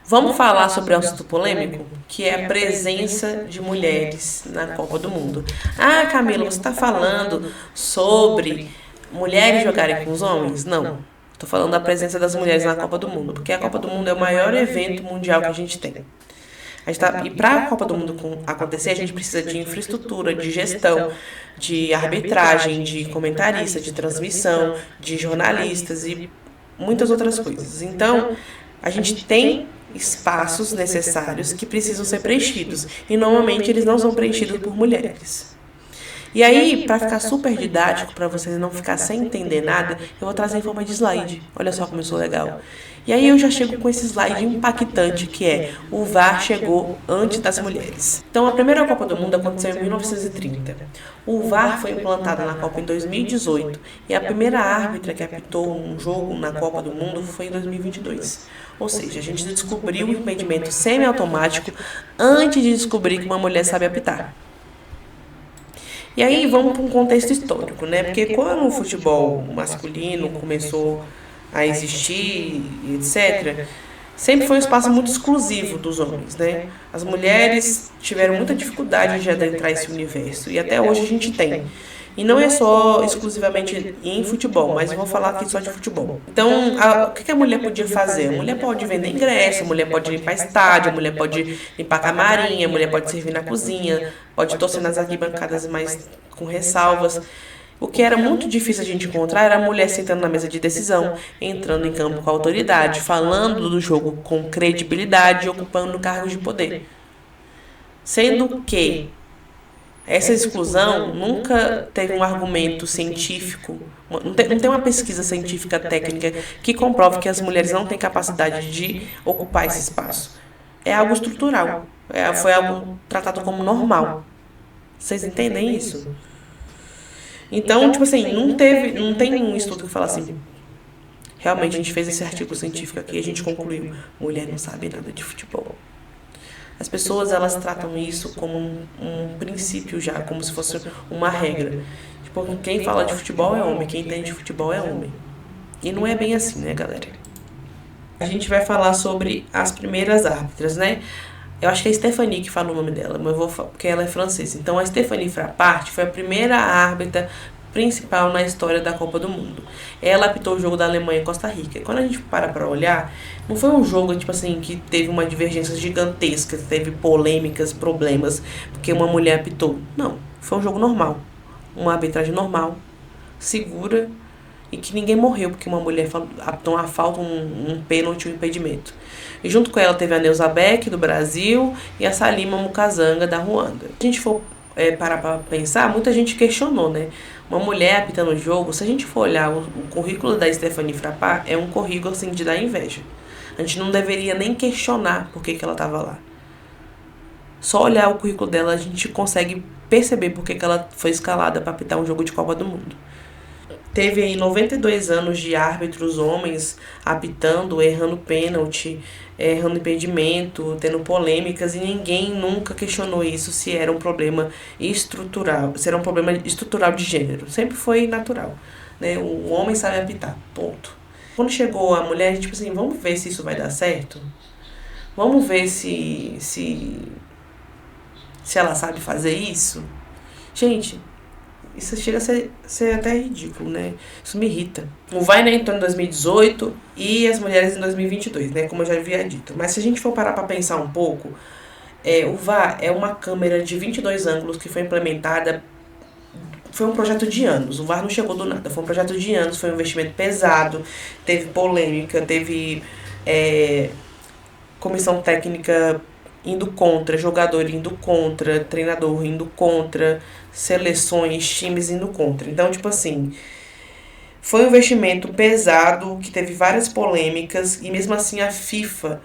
Vamos falar sobre um assunto polêmico, que é a presença de mulheres na Copa do Mundo. Ah, Camila, você está falando sobre mulheres jogarem com os homens? Não. Estou falando da presença das mulheres na Copa do Mundo, porque a Copa do Mundo é o maior evento mundial que a gente tem. E para a Copa do Mundo acontecer, a gente precisa de infraestrutura, de gestão, de arbitragem, de comentarista, de transmissão, de jornalistas e muitas outras coisas. Então, a gente tem espaços necessários que precisam ser preenchidos e normalmente eles não são preenchidos por mulheres. E aí, para ficar super didático, para vocês não ficar sem entender nada, eu vou trazer em forma de slide. Olha só como eu sou legal. E aí eu já chego com esse slide impactante que é: o VAR chegou antes das mulheres. Então a primeira Copa do Mundo aconteceu em 1930. O VAR foi implantado na Copa em 2018 e a primeira árbitra que apitou um jogo na Copa do Mundo foi em 2022. Ou seja, a gente descobriu o impedimento semiautomático antes de descobrir que uma mulher sabe apitar. E aí vamos para um contexto histórico, né? Porque quando o futebol masculino começou a existir, etc., sempre foi um espaço muito exclusivo dos homens, né? As mulheres tiveram muita dificuldade de adentrar esse universo, e até hoje a gente tem. E não é só exclusivamente em futebol, mas eu vou falar aqui só de futebol. Então, o que a mulher podia fazer? A mulher pode vender ingresso, a mulher pode limpar estádio, a mulher pode limpar camarim, a mulher pode servir na cozinha, pode torcer nas arquibancadas, mas com ressalvas. O que era muito difícil a gente encontrar era a mulher sentando na mesa de decisão, entrando em campo com autoridade, falando do jogo com credibilidade e ocupando cargos de poder. Sendo que essa exclusão nunca teve um argumento científico, não tem uma pesquisa científica técnica que comprove que as mulheres não têm capacidade de ocupar esse espaço. É algo estrutural, foi algo tratado como normal. Vocês entendem isso? Então, tipo assim, não tem nenhum estudo que fala assim: realmente a gente fez esse artigo científico aqui e a gente concluiu, mulher não sabe nada de futebol. As pessoas, elas tratam isso como um princípio já, como se fosse uma regra. Tipo, quem fala de futebol é homem, quem entende de futebol é homem. E não é bem assim, né, galera? A gente vai falar sobre as primeiras árbitras, né? Eu acho que é a Stephanie que fala o nome dela, mas eu vou falar porque ela é francesa. Então, a Stephanie Frappart foi a primeira árbitra principal na história da Copa do Mundo. Ela apitou o jogo da Alemanha e Costa Rica. Quando a gente para pra olhar, não foi um jogo, tipo assim, que teve uma divergência gigantesca, teve polêmicas, problemas, porque uma mulher apitou. Não, foi um jogo normal. Uma arbitragem normal, segura, e que ninguém morreu porque uma mulher apitou uma falta, um pênalti, um impedimento. E junto com ela teve a Neuza Beck, do Brasil, e a Salima Mukasanga, da Ruanda. Se a gente for parar pra pensar, muita gente questionou, né? Uma mulher apitando o jogo, se a gente for olhar o currículo da Stephanie Frappart, é um currículo assim de dar inveja. A gente não deveria nem questionar por que ela estava lá. Só olhar o currículo dela, a gente consegue perceber por que ela foi escalada para apitar um jogo de Copa do Mundo. Teve aí 92 anos de árbitros homens apitando, errando pênalti, errando impedimento, tendo polêmicas, e ninguém nunca questionou isso, se era um problema estrutural, se era um problema estrutural de gênero. Sempre foi natural, né? O homem sabe apitar, ponto. Quando chegou a mulher, tipo assim, vamos ver se isso vai dar certo? Vamos ver se ela sabe fazer isso? Gente, isso chega a ser até ridículo, né? Isso me irrita. O VAR entrou em 2018 e as mulheres em 2022, né? Como eu já havia dito. Mas se a gente for parar para pensar um pouco, o VAR é uma câmera de 22 ângulos que foi implementada. Foi um projeto de anos. O VAR não chegou do nada. Foi um projeto de anos, foi um investimento pesado, teve polêmica, teve comissão técnica indo contra, jogador indo contra, treinador indo contra, seleções, times indo contra. Então, tipo assim, foi um investimento pesado, que teve várias polêmicas, e mesmo assim a FIFA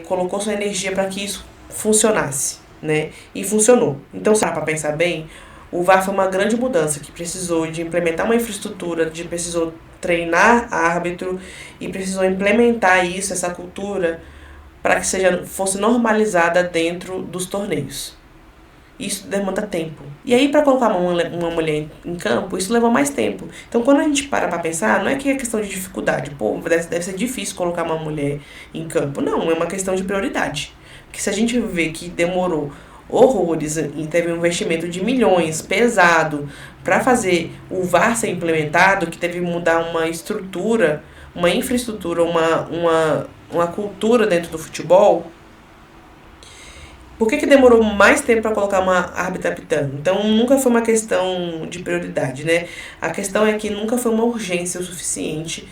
colocou sua energia para que isso funcionasse, né? E funcionou. Então, se dá para pensar bem, o VAR foi uma grande mudança, que precisou de implementar uma infraestrutura, precisou treinar árbitro e precisou implementar isso, essa cultura, para que fosse normalizada dentro dos torneios. Isso demanda tempo. E aí, para colocar uma mulher em campo, isso leva mais tempo. Então, quando a gente para pensar, não é que é questão de dificuldade. Pô, deve ser difícil colocar uma mulher em campo. Não, é uma questão de prioridade. Porque se a gente vê que demorou horrores e teve um investimento de milhões pesado para fazer o VAR ser implementado, que teve que mudar uma estrutura, uma infraestrutura, uma cultura dentro do futebol. Por que demorou mais tempo para colocar uma árbitra apitando? Então, nunca foi uma questão de prioridade, né? A questão é que nunca foi uma urgência o suficiente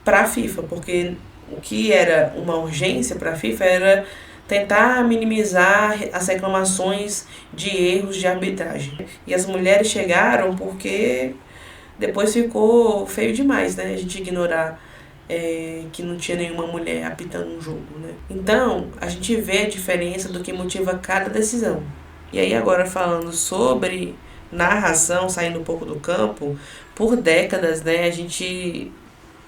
para a FIFA, porque o que era uma urgência para a FIFA era tentar minimizar as reclamações de erros de arbitragem. E as mulheres chegaram porque depois ficou feio demais, né? A gente ignorar que não tinha nenhuma mulher apitando um jogo, né? Então, a gente vê a diferença do que motiva cada decisão. E aí agora falando sobre narração, saindo um pouco do campo, por décadas, né, a gente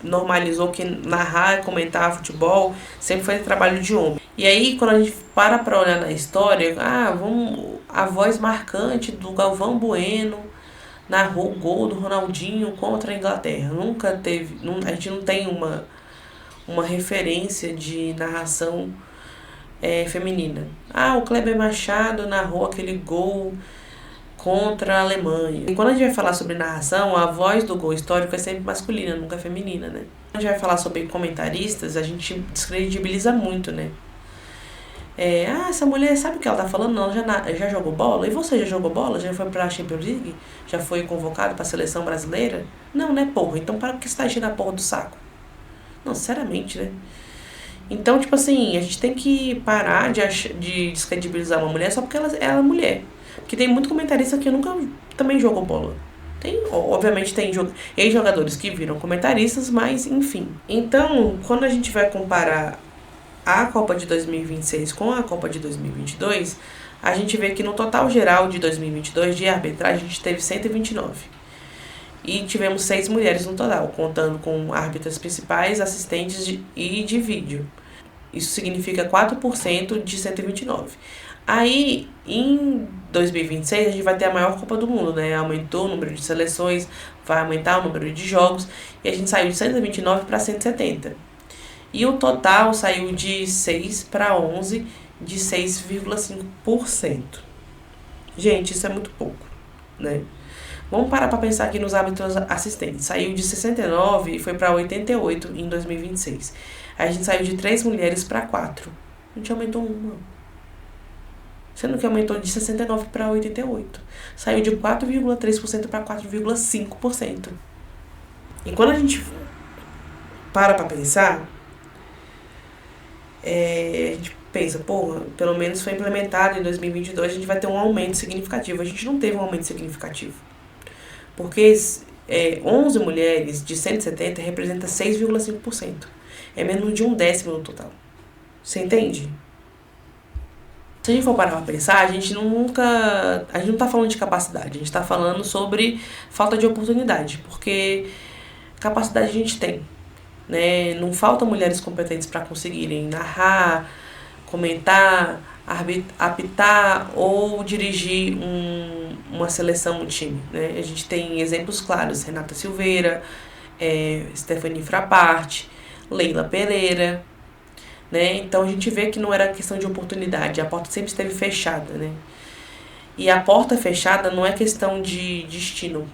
normalizou que narrar e comentar futebol sempre foi trabalho de homem. E aí, quando a gente para olhar na história, a voz marcante do Galvão Bueno narrou o gol do Ronaldinho contra a Inglaterra. Nunca teve, a gente não tem uma referência de narração feminina. O Kleber Machado narrou aquele gol contra a Alemanha. E quando a gente vai falar sobre narração, a voz do gol histórico é sempre masculina, nunca feminina, né? Quando a gente vai falar sobre comentaristas, a gente descredibiliza muito, né? Essa mulher sabe o que ela tá falando? Não, já jogou bola? E você já jogou bola? Já foi pra Champions League? Já foi convocado pra seleção brasileira? Não, né, porra? Então para que você tá enchendo a porra do saco? Não, sinceramente, né? Então, tipo assim, a gente tem que parar de descredibilizar uma mulher só porque ela é mulher. Porque tem muito comentarista que nunca também jogou bola. Obviamente tem ex-jogadores que viram comentaristas, mas enfim. Então, quando a gente vai comparar a Copa de 2026 com a Copa de 2022, a gente vê que no total geral de 2022 de arbitragem a gente teve 129. E tivemos 6 mulheres no total, contando com árbitras principais, assistentes e de vídeo. Isso significa 4% de 129. Aí, em 2026, a gente vai ter a maior Copa do Mundo, né? Aumentou o número de seleções, vai aumentar o número de jogos, e a gente saiu de 129 para 170. E o total saiu de 6 para 11, de 6,5%. Gente, isso é muito pouco, né? Vamos parar para pensar aqui nos árbitros assistentes. Saiu de 69 e foi para 88 em 2026. Aí a gente saiu de 3 mulheres para 4. A gente aumentou uma. Sendo que aumentou de 69 para 88. Saiu de 4,3% para 4,5%. E quando a gente para pensar, a gente pensa, pelo menos foi implementado em 2022, a gente vai ter um aumento significativo. A gente não teve um aumento significativo. Porque 11 mulheres de 170 representa 6,5%. É menos de 1/10 no total. Você entende? Se a gente for parar pra pensar, a gente não tá falando de capacidade, a gente tá falando sobre falta de oportunidade, porque capacidade a gente tem, né? Não faltam mulheres competentes para conseguirem narrar, comentar, apitar ou dirigir uma seleção, um time, né? A gente tem exemplos claros, Renata Silveira, Stephanie Frappart, Leila Pereira, né? Então a gente vê que não era questão de oportunidade, a porta sempre esteve fechada, né? E a porta fechada não é questão de destino,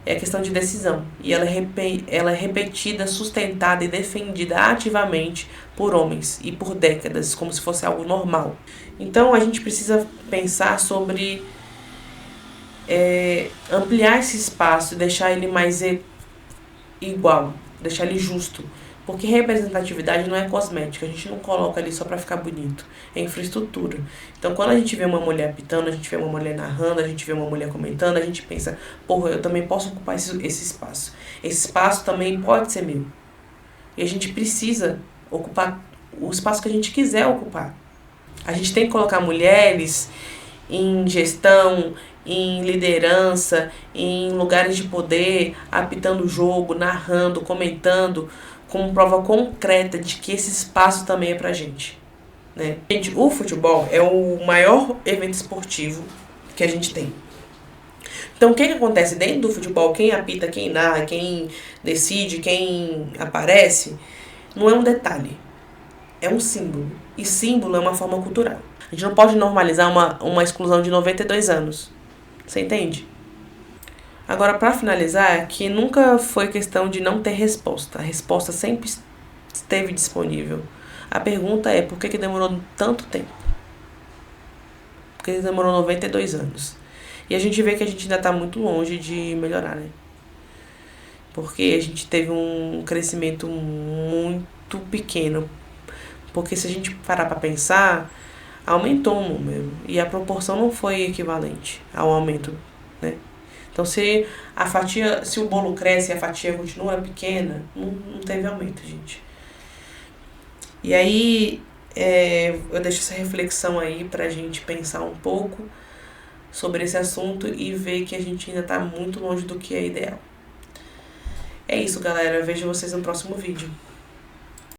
é questão de decisão. E ela é repetida, sustentada e defendida ativamente por homens e por décadas, como se fosse algo normal. Então a gente precisa pensar sobre ampliar esse espaço e deixar ele mais igual, deixar ele justo. Porque representatividade não é cosmética, a gente não coloca ali só pra ficar bonito, é infraestrutura. Então quando a gente vê uma mulher apitando, a gente vê uma mulher narrando, a gente vê uma mulher comentando, a gente pensa, eu também posso ocupar esse espaço. Esse espaço também pode ser meu. E a gente precisa ocupar o espaço que a gente quiser ocupar. A gente tem que colocar mulheres em gestão, em liderança, em lugares de poder, apitando o jogo, narrando, comentando, como prova concreta de que esse espaço também é pra gente. né? Gente, o futebol é o maior evento esportivo que a gente tem. Então, o que acontece dentro do futebol? Quem apita, quem narra, quem decide, quem aparece, não é um detalhe. É um símbolo. E símbolo é uma forma cultural. A gente não pode normalizar uma exclusão de 92 anos. Você entende? Agora, para finalizar, que nunca foi questão de não ter resposta. A resposta sempre esteve disponível. A pergunta é, por que demorou tanto tempo? Por que demorou 92 anos? E a gente vê que a gente ainda está muito longe de melhorar, né? Porque a gente teve um crescimento muito pequeno. Porque se a gente parar para pensar, aumentou o número. E a proporção não foi equivalente ao aumento, né? Então, se o bolo cresce e a fatia continua pequena, não teve aumento, gente. E aí, eu deixo essa reflexão aí pra gente pensar um pouco sobre esse assunto e ver que a gente ainda tá muito longe do que é ideal. É isso, galera. Eu vejo vocês no próximo vídeo.